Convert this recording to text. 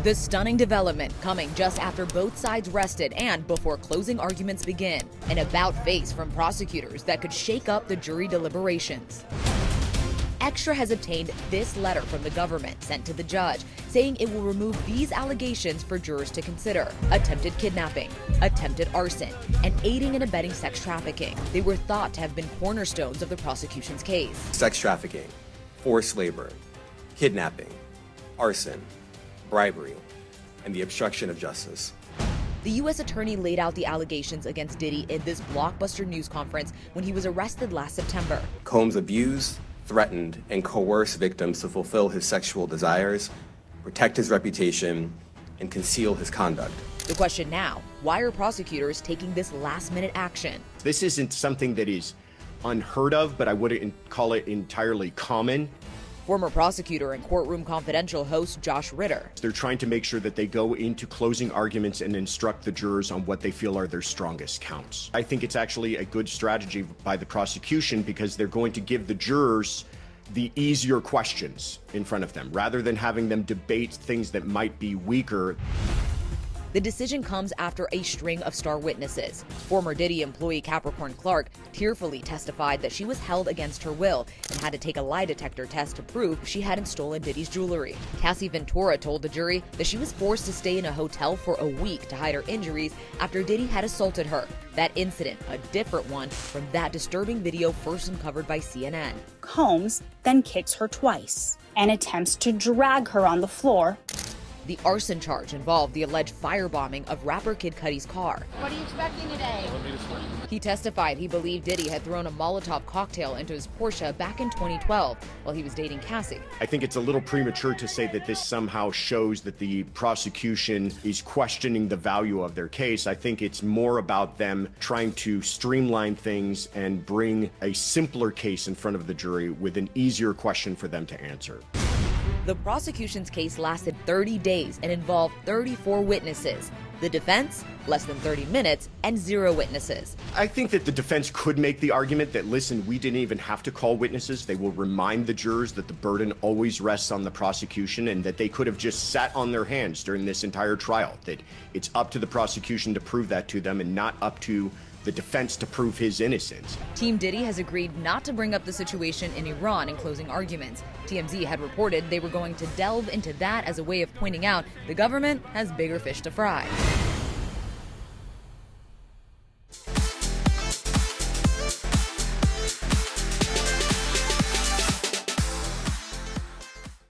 The stunning development coming just after both sides rested and before closing arguments begin. An about-face from prosecutors that could shake up the jury deliberations. Extra has obtained this letter from the government sent to the judge, saying it will remove these allegations for jurors to consider: attempted kidnapping, attempted arson, and aiding and abetting sex trafficking. They were thought to have been cornerstones of the prosecution's case. Sex trafficking, forced labor, kidnapping, arson, bribery, and the obstruction of justice. The U.S. attorney laid out the allegations against Diddy in this blockbuster news conference when he was arrested last September. Combs abused, threatened, and coerced victims to fulfill his sexual desires, protect his reputation, and conceal his conduct. The question now, why are prosecutors taking this last-minute action? This isn't something that is unheard of, but I wouldn't call it entirely common. Former prosecutor and Courtroom Confidential host Josh Ritter. They're trying to make sure that they go into closing arguments and instruct the jurors on what they feel are their strongest counts. I think it's actually a good strategy by the prosecution because they're going to give the jurors the easier questions in front of them, rather than having them debate things that might be weaker. The decision comes after a string of star witnesses. Former Diddy employee Capricorn Clark tearfully testified that she was held against her will and had to take a lie detector test to prove she hadn't stolen Diddy's jewelry. Cassie Ventura told the jury that she was forced to stay in a hotel for a week to hide her injuries after Diddy had assaulted her. That incident, a different one from that disturbing video first uncovered by CNN. Combs then kicks her twice and attempts to drag her on the floor. The arson charge involved the alleged firebombing of rapper Kid Cudi's car. What are you expecting today? He testified he believed Diddy had thrown a Molotov cocktail into his Porsche back in 2012 while he was dating Cassie. I think it's a little premature to say that this somehow shows that the prosecution is questioning the value of their case. I think it's more about them trying to streamline things and bring a simpler case in front of the jury with an easier question for them to answer. The prosecution's case lasted 30 days and involved 34 witnesses. The defense, less than 30 minutes and 0 witnesses. I think that the defense could make the argument that, listen, we didn't even have to call witnesses. They will remind the jurors that the burden always rests on the prosecution and that they could have just sat on their hands during this entire trial, that it's up to the prosecution to prove that to them and not up to the defense to prove his innocence. Team Diddy has agreed not to bring up the situation in Iran in closing arguments. TMZ had reported they were going to delve into that as a way of pointing out the government has bigger fish to fry.